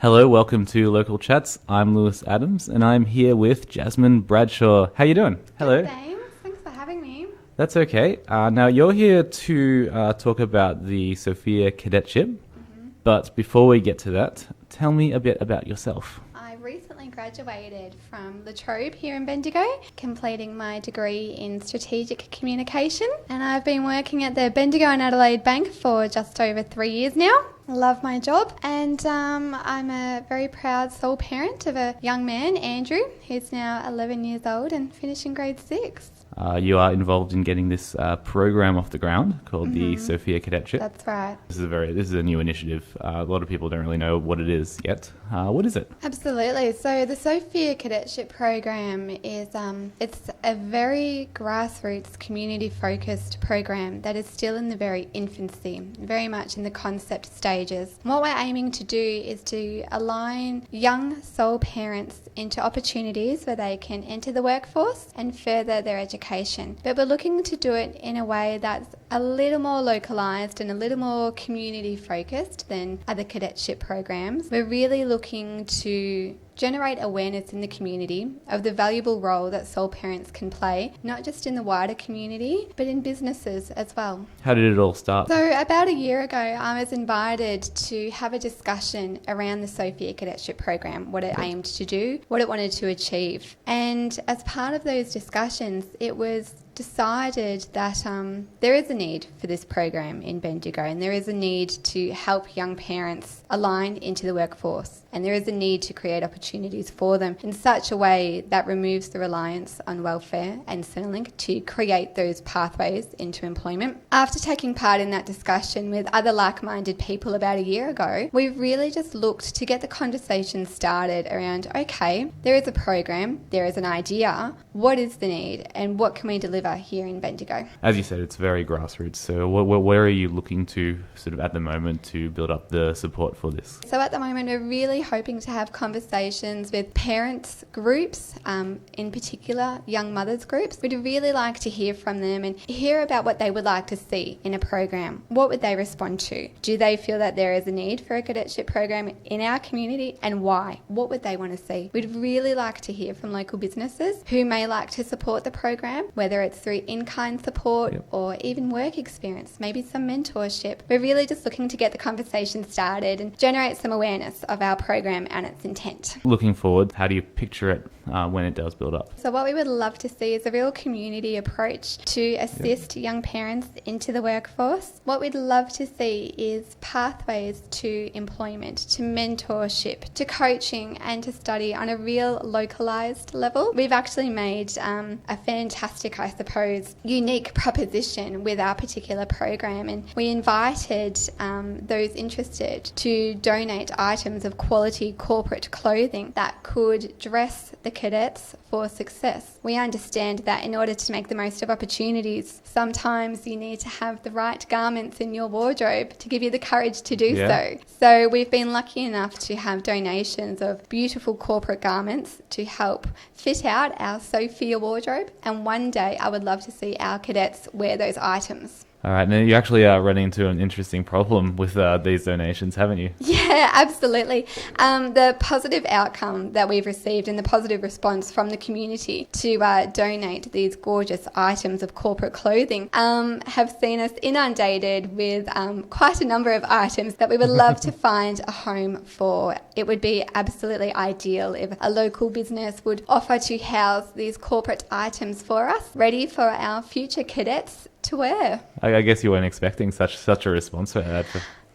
Hello, welcome to Local Chats. I'm Lewis Adams, and I'm here with Jasmin Bradshaw. How you doing? Hello. Good, thanks for having me. That's okay. Now, you're here to talk about the Sophia Cadetship, but before we get to that, tell me a bit about yourself. I recently graduated from La Trobe here in Bendigo, completing my degree in strategic communication, and I've been working at the Bendigo and Adelaide Bank for just over 3 years now. I love my job, and I'm a very proud sole parent of a young man, Andrew, who's now 11 years old and finishing grade 6. You are involved in getting this program off the ground called the Sophia Cadetship. That's right. This is a new initiative. A lot of people don't really know what it is yet. What is it? Absolutely. So the Sophia Cadetship program is it's a very grassroots, community-focused program that is still in the very infancy, very much in the concept stages. And what we're aiming to do is to align young sole parents into opportunities where they can enter the workforce and further their education. But we're looking to do it in a way that's a little more localised and a little more community focused than other cadetship programs. We're really looking to generate awareness in the community of the valuable role that sole parents can play, not just in the wider community, but in businesses as well. How did it all start? So about a year ago, I was invited to have a discussion around the Sophia Cadetship program, what it aimed to do, what it wanted to achieve. And as part of those discussions, it was decided that there is a need for this program in Bendigo, and there is a need to help young parents align into the workforce, and there is a need to create opportunities for them in such a way that removes the reliance on welfare and Centrelink to create those pathways into employment. After taking part in that discussion with other like-minded people about a year ago, we really just looked to get the conversation started around, okay, there is a program, there is an idea, what is the need, and what can we deliver here in Bendigo? As you said, it's very grassroots. So where are you looking to sort of at the moment to build up the support for this? So at the moment, we're really hoping to have conversations with parents groups, in particular young mothers groups. We'd really like to hear from them and hear about what they would like to see in a program. What would they respond to? Do they feel that there is a need for a cadetship program in our community, and why? What would they want to see? We'd really like to hear from local businesses who may like to support the program, whether it's through in-kind support or even work experience, maybe some mentorship. We're really just looking to get the conversation started and generate some awareness of our program and its intent. Looking forward, how do you picture it when it does build up? So what we would love to see is a real community approach to assist young parents into the workforce. What we'd love to see is pathways to employment, to mentorship, to coaching, and to study on a real localised level. We've actually made a fantastic, I suppose, unique proposition with our particular program, and we invited those interested to donate items of quality corporate clothing that could dress the cadets for success. We understand that in order to make the most of opportunities, sometimes you need to have the right garments in your wardrobe to give you the courage to do so. So we've been lucky enough to have donations of beautiful corporate garments to help fit out our Sophia wardrobe, and one day I would love to see our cadets wear those items. All right, now you actually are running into an interesting problem with these donations, haven't you? Yeah, absolutely. The positive outcome that we've received and the positive response from the community to donate these gorgeous items of corporate clothing have seen us inundated with quite a number of items that we would love to find a home for. It would be absolutely ideal if a local business would offer to house these corporate items for us, ready for our future cadets to wear. I guess you weren't expecting such a response for that.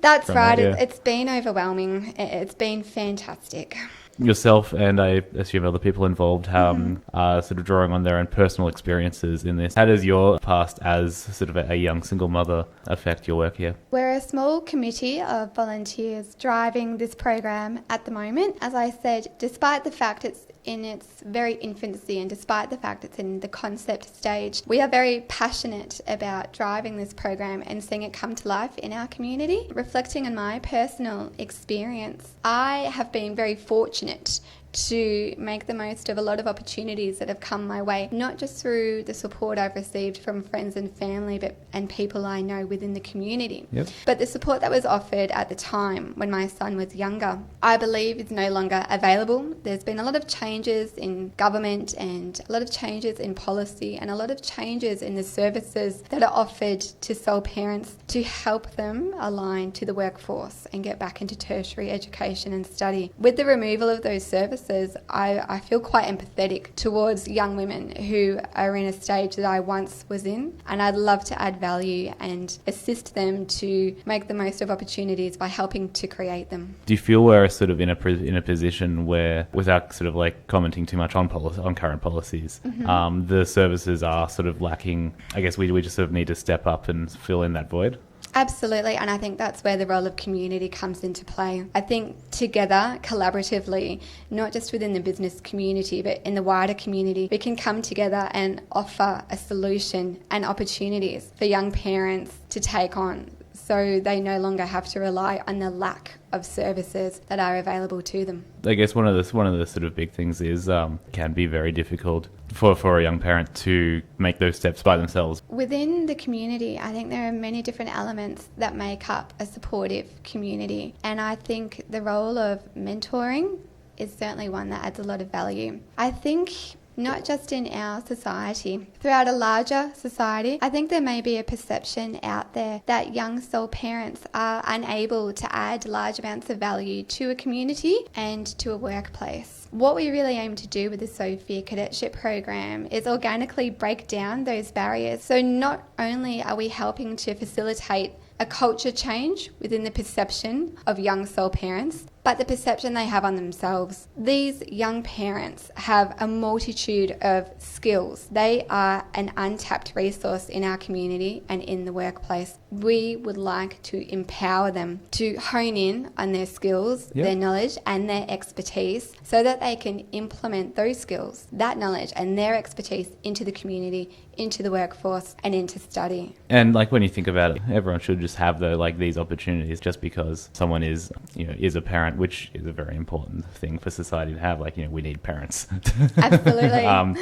That's right. It's been overwhelming. It's been fantastic. Yourself and I assume other people involved are sort of drawing on their own personal experiences in this. How does your past as sort of a young single mother affect your work here? We're a small committee of volunteers driving this program at the moment. As I said, despite the fact it's in its very infancy and despite the fact it's in the concept stage, we are very passionate about driving this program and seeing it come to life in our community. Reflecting on my personal experience, I have been very fortunate to make the most of a lot of opportunities that have come my way, not just through the support I've received from friends and family and people I know within the community, but the support that was offered at the time when my son was younger, I believe is no longer available. There's been a lot of changes in government and a lot of changes in policy and a lot of changes in the services that are offered to sole parents to help them align to the workforce and get back into tertiary education and study. With the removal of those services, I feel quite empathetic towards young women who are in a stage that I once was in, and I'd love to add value and assist them to make the most of opportunities by helping to create them. Do you feel we're sort of in a position where, without sort of like commenting too much on current policies, the services are sort of lacking? I guess we just sort of need to step up and fill in that void? Absolutely, and I think that's where the role of community comes into play. I think together, collaboratively, not just within the business community, but in the wider community, we can come together and offer a solution and opportunities for young parents to take on, so they no longer have to rely on the lack of services that are available to them. I guess one of the sort of big things is can be very difficult for a young parent to make those steps by themselves. Within the community, I think there are many different elements that make up a supportive community, and I think the role of mentoring is certainly one that adds a lot of value. I think not just in our society, throughout a larger society, I think there may be a perception out there that young sole parents are unable to add large amounts of value to a community and to a workplace. What we really aim to do with the Sophia Cadetship program is organically break down those barriers. So not only are we helping to facilitate a culture change within the perception of young sole parents, but the perception they have on themselves. These young parents have a multitude of skills. They are an untapped resource in our community and in the workplace. We would like to empower them to hone in on their skills, their knowledge and their expertise, so that they can implement those skills, that knowledge and their expertise into the community, into the workforce and into study. And like when you think about it, everyone should just have these opportunities. Just because someone is a parent, which is a very important thing for society to have. We need parents. Absolutely.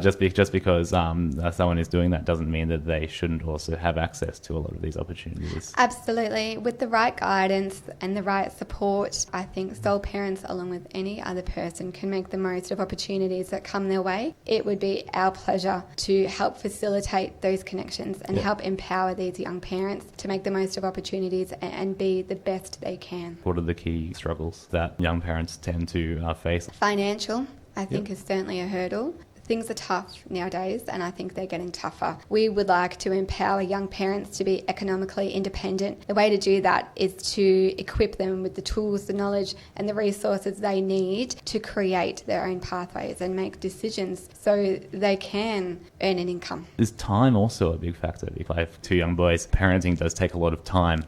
Just because someone is doing that doesn't mean that they shouldn't also have access to a lot of these opportunities. Absolutely. With the right guidance and the right support, I think sole parents, along with any other person, can make the most of opportunities that come their way. It would be our pleasure to help facilitate those connections and help empower these young parents to make the most of opportunities and be the best they can. What are the key struggles that young parents tend to face? Financial, I think, is certainly a hurdle. Things are tough nowadays, and I think they're getting tougher. We would like to empower young parents to be economically independent. The way to do that is to equip them with the tools, the knowledge and the resources they need to create their own pathways and make decisions so they can earn an income. Is time also a big factor? If I have two young boys, parenting does take a lot of time.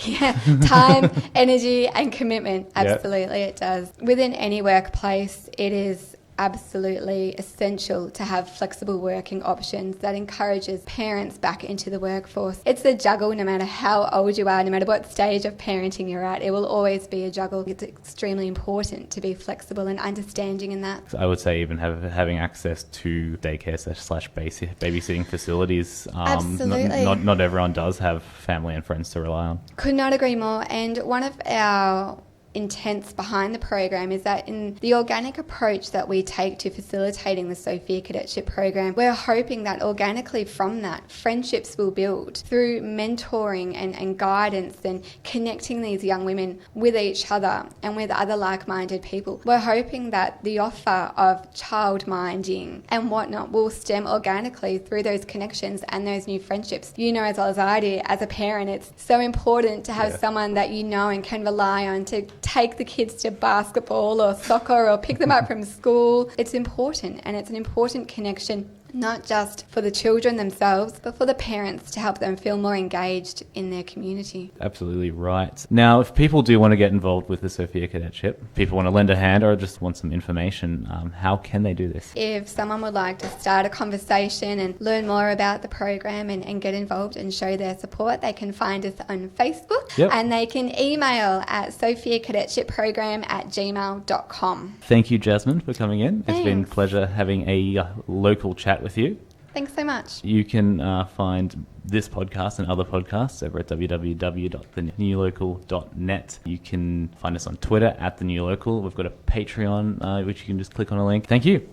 Yeah, time, energy and commitment. Absolutely, it does. Within any workplace, it is absolutely essential to have flexible working options that encourages parents back into the workforce. It's a juggle no matter how old you are, no matter what stage of parenting you're at. It will always be a juggle. It's extremely important to be flexible and understanding in that. I would say even having access to daycare / babysitting facilities. Absolutely. Not everyone does have family and friends to rely on. Could not agree more. And one of our intents behind the program is that in the organic approach that we take to facilitating the Sophia Cadetship program, we're hoping that organically from that, friendships will build through mentoring and guidance and connecting these young women with each other and with other like-minded people. We're hoping that the offer of child-minding and whatnot will stem organically through those connections and those new friendships. You know as well as I do, as a parent, it's so important to have someone that you know and can rely on to take the kids to basketball or soccer or pick them up from school. It's important, and it's an important connection not just for the children themselves, but for the parents to help them feel more engaged in their community. Absolutely right. Now, if people do want to get involved with the Sophia Cadetship, people want to lend a hand or just want some information, how can they do this? If someone would like to start a conversation and learn more about the program and get involved and show their support, they can find us on Facebook. Yep. And they can email at sophiacadetshipprogram@gmail.com. Thank you, Jasmin, for coming in. It's been a Thanks. pleasure having a local chat with you. Thanks so much. You can find this podcast and other podcasts over at www.thenewlocal.net. You can find us on Twitter @thenewlocal. We've got a Patreon, which you can just click on a link. Thank you.